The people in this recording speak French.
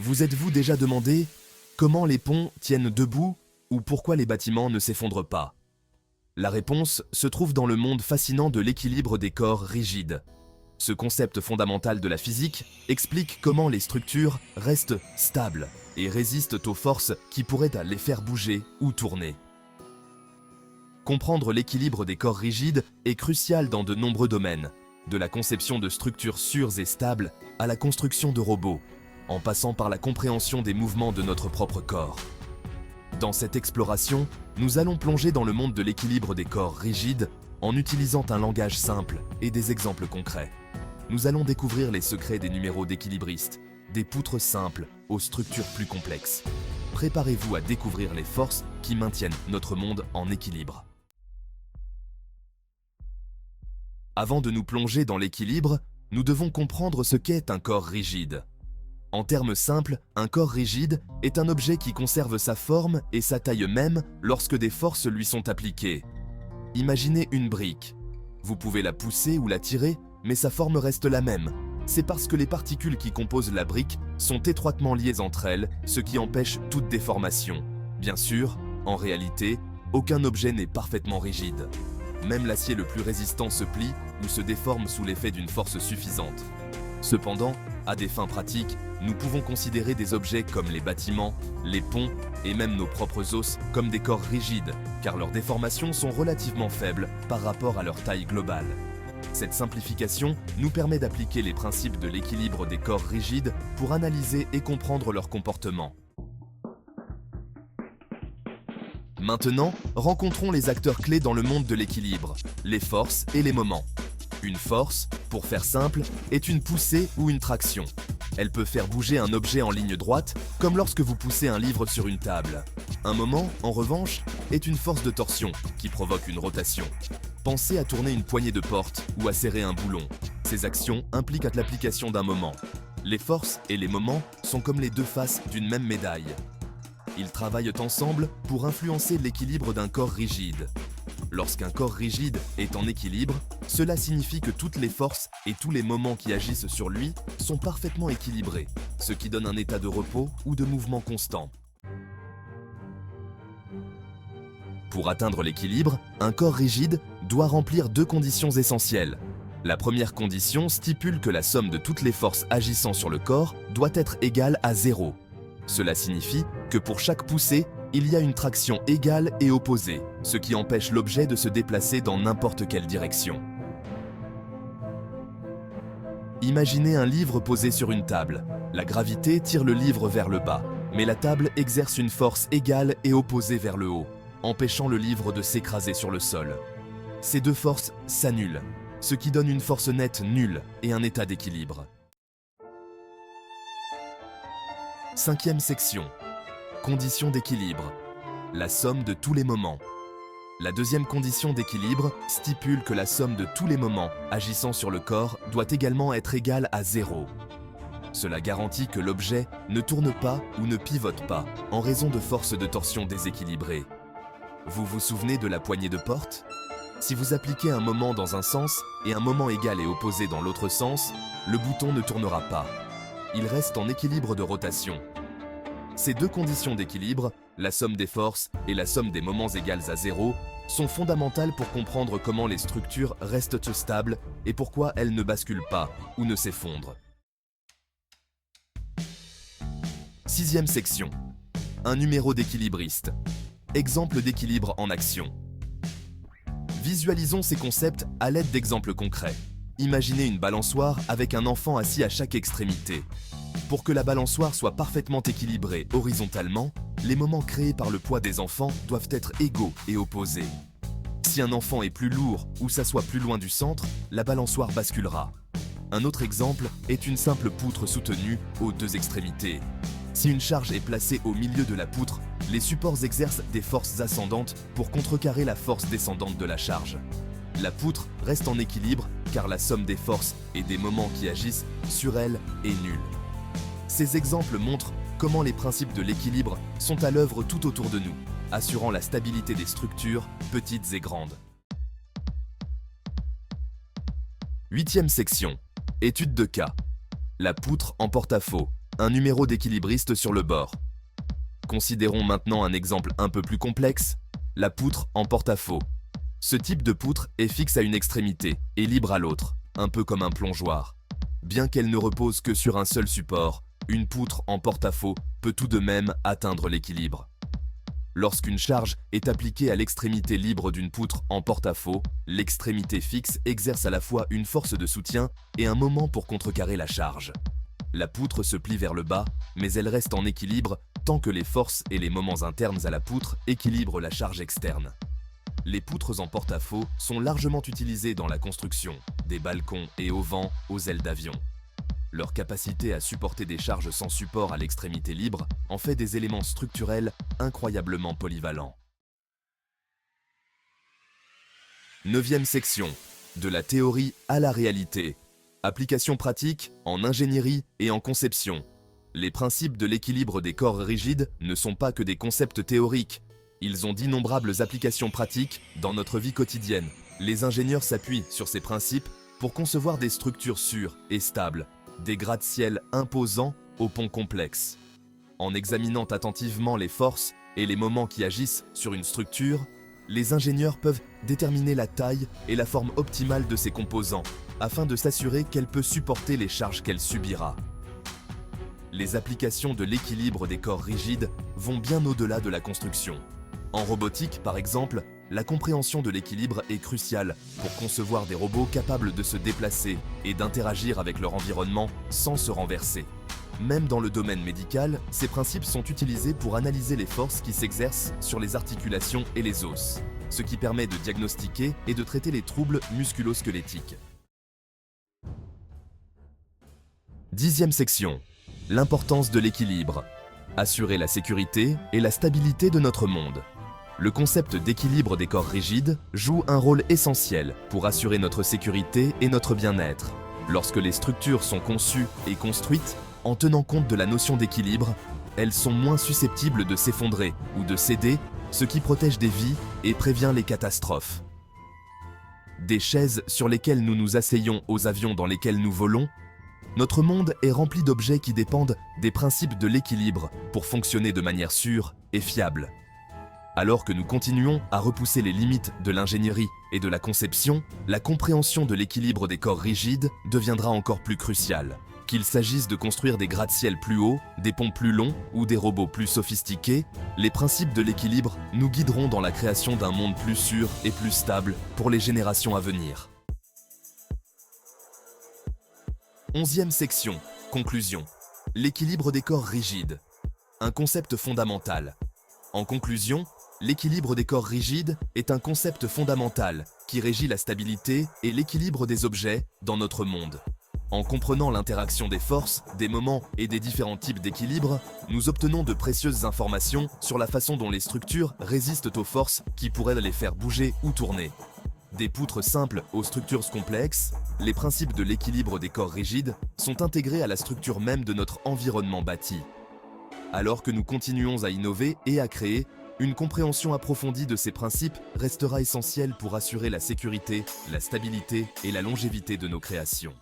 Vous êtes-vous déjà demandé comment les ponts tiennent debout ou pourquoi les bâtiments ne s'effondrent pas? La réponse se trouve dans le monde fascinant de l'équilibre des corps rigides. Ce concept fondamental de la physique explique comment les structures restent stables et résistent aux forces qui pourraient les faire bouger ou tourner. Comprendre l'équilibre des corps rigides est crucial dans de nombreux domaines, de la conception de structures sûres et stables à la construction de robots, en passant par la compréhension des mouvements de notre propre corps. Dans cette exploration, nous allons plonger dans le monde de l'équilibre des corps rigides en utilisant un langage simple et des exemples concrets. Nous allons découvrir les secrets des numéros d'équilibristes, des poutres simples aux structures plus complexes. Préparez-vous à découvrir les forces qui maintiennent notre monde en équilibre. Avant de nous plonger dans l'équilibre, nous devons comprendre ce qu'est un corps rigide. En termes simples, un corps rigide est un objet qui conserve sa forme et sa taille même lorsque des forces lui sont appliquées. Imaginez une brique. Vous pouvez la pousser ou la tirer, mais sa forme reste la même. C'est parce que les particules qui composent la brique sont étroitement liées entre elles, ce qui empêche toute déformation. Bien sûr, en réalité, aucun objet n'est parfaitement rigide. Même l'acier le plus résistant se plie ou se déforme sous l'effet d'une force suffisante. Cependant, à des fins pratiques, nous pouvons considérer des objets comme les bâtiments, les ponts et même nos propres os comme des corps rigides, car leurs déformations sont relativement faibles par rapport à leur taille globale. Cette simplification nous permet d'appliquer les principes de l'équilibre des corps rigides pour analyser et comprendre leur comportement. Maintenant, rencontrons les acteurs clés dans le monde de l'équilibre, les forces et les moments. Une force, pour faire simple, est une poussée ou une traction. Elle peut faire bouger un objet en ligne droite, comme lorsque vous poussez un livre sur une table. Un moment, en revanche, est une force de torsion, qui provoque une rotation. Pensez à tourner une poignée de porte ou à serrer un boulon. Ces actions impliquent l'application d'un moment. Les forces et les moments sont comme les deux faces d'une même médaille. Ils travaillent ensemble pour influencer l'équilibre d'un corps rigide. Lorsqu'un corps rigide est en équilibre, cela signifie que toutes les forces et tous les moments qui agissent sur lui sont parfaitement équilibrés, ce qui donne un état de repos ou de mouvement constant. Pour atteindre l'équilibre, un corps rigide doit remplir deux conditions essentielles. La première condition stipule que la somme de toutes les forces agissant sur le corps doit être égale à 0. Cela signifie que pour chaque poussée, il y a une traction égale et opposée, ce qui empêche l'objet de se déplacer dans n'importe quelle direction. Imaginez un livre posé sur une table. La gravité tire le livre vers le bas, mais la table exerce une force égale et opposée vers le haut, empêchant le livre de s'écraser sur le sol. Ces deux forces s'annulent, ce qui donne une force nette nulle et un état d'équilibre. Cinquième section. Condition d'équilibre. La somme de tous les moments. La deuxième condition d'équilibre stipule que la somme de tous les moments agissant sur le corps doit également être égale à 0. Cela garantit que l'objet ne tourne pas ou ne pivote pas en raison de forces de torsion déséquilibrées. Vous vous souvenez de la poignée de porte? Si vous appliquez un moment dans un sens et un moment égal et opposé dans l'autre sens, le bouton ne tournera pas. Il reste en équilibre de rotation. Ces deux conditions d'équilibre, la somme des forces et la somme des moments égales à 0, sont fondamentales pour comprendre comment les structures restent stables et pourquoi elles ne basculent pas ou ne s'effondrent. Sixième section. Un numéro d'équilibriste. Exemple d'équilibre en action. Visualisons ces concepts à l'aide d'exemples concrets. Imaginez une balançoire avec un enfant assis à chaque extrémité. Pour que la balançoire soit parfaitement équilibrée horizontalement, les moments créés par le poids des enfants doivent être égaux et opposés. Si un enfant est plus lourd ou s'assoit plus loin du centre, la balançoire basculera. Un autre exemple est une simple poutre soutenue aux deux extrémités. Si une charge est placée au milieu de la poutre, les supports exercent des forces ascendantes pour contrecarrer la force descendante de la charge. La poutre reste en équilibre car la somme des forces et des moments qui agissent sur elle est nulle. Ces exemples montrent comment les principes de l'équilibre sont à l'œuvre tout autour de nous, assurant la stabilité des structures, petites et grandes. Huitième section. Étude de cas. La poutre en porte-à-faux. un numéro d'équilibriste sur le bord. Considérons maintenant un exemple un peu plus complexe, la poutre en porte-à-faux. Ce type de poutre est fixe à une extrémité et libre à l'autre, un peu comme un plongeoir. Bien qu'elle ne repose que sur un seul support, une poutre en porte-à-faux peut tout de même atteindre l'équilibre. Lorsqu'une charge est appliquée à l'extrémité libre d'une poutre en porte-à-faux, l'extrémité fixe exerce à la fois une force de soutien et un moment pour contrecarrer la charge. La poutre se plie vers le bas, mais elle reste en équilibre tant que les forces et les moments internes à la poutre équilibrent la charge externe. Les poutres en porte-à-faux sont largement utilisées dans la construction, des balcons et auvents aux ailes d'avion. Leur capacité à supporter des charges sans support à l'extrémité libre en fait des éléments structurels incroyablement polyvalents. 9e section. De la théorie à la réalité. Applications pratiques en ingénierie et en conception. Les principes de l'équilibre des corps rigides ne sont pas que des concepts théoriques. Ils ont d'innombrables applications pratiques dans notre vie quotidienne. Les ingénieurs s'appuient sur ces principes pour concevoir des structures sûres et stables, des gratte-ciel imposants aux ponts complexes. En examinant attentivement les forces et les moments qui agissent sur une structure, les ingénieurs peuvent déterminer la taille et la forme optimale de ses composants, afin de s'assurer qu'elle peut supporter les charges qu'elle subira. Les applications de l'équilibre des corps rigides vont bien au-delà de la construction. En robotique, par exemple, la compréhension de l'équilibre est cruciale pour concevoir des robots capables de se déplacer et d'interagir avec leur environnement sans se renverser. Même dans le domaine médical, ces principes sont utilisés pour analyser les forces qui s'exercent sur les articulations et les os, ce qui permet de diagnostiquer et de traiter les troubles musculo-squelettiques. 10e section. L'importance de l'équilibre. Assurer la sécurité et la stabilité de notre monde. Le concept d'équilibre des corps rigides joue un rôle essentiel pour assurer notre sécurité et notre bien-être. Lorsque les structures sont conçues et construites en tenant compte de la notion d'équilibre, elles sont moins susceptibles de s'effondrer ou de céder, ce qui protège des vies et prévient les catastrophes. Des chaises sur lesquelles nous nous asseyons aux avions dans lesquels nous volons, notre monde est rempli d'objets qui dépendent des principes de l'équilibre pour fonctionner de manière sûre et fiable. Alors que nous continuons à repousser les limites de l'ingénierie et de la conception, la compréhension de l'équilibre des corps rigides deviendra encore plus cruciale. Qu'il s'agisse de construire des gratte-ciel plus hauts, des ponts plus longs ou des robots plus sophistiqués, les principes de l'équilibre nous guideront dans la création d'un monde plus sûr et plus stable pour les générations à venir. 11e section. Conclusion. L'équilibre des corps rigides. Un concept fondamental. En conclusion, l'équilibre des corps rigides est un concept fondamental qui régit la stabilité et l'équilibre des objets dans notre monde. En comprenant l'interaction des forces, des moments et des différents types d'équilibre, nous obtenons de précieuses informations sur la façon dont les structures résistent aux forces qui pourraient les faire bouger ou tourner. Des poutres simples aux structures complexes, les principes de l'équilibre des corps rigides sont intégrés à la structure même de notre environnement bâti. Alors que nous continuons à innover et à créer, une compréhension approfondie de ces principes restera essentielle pour assurer la sécurité, la stabilité et la longévité de nos créations.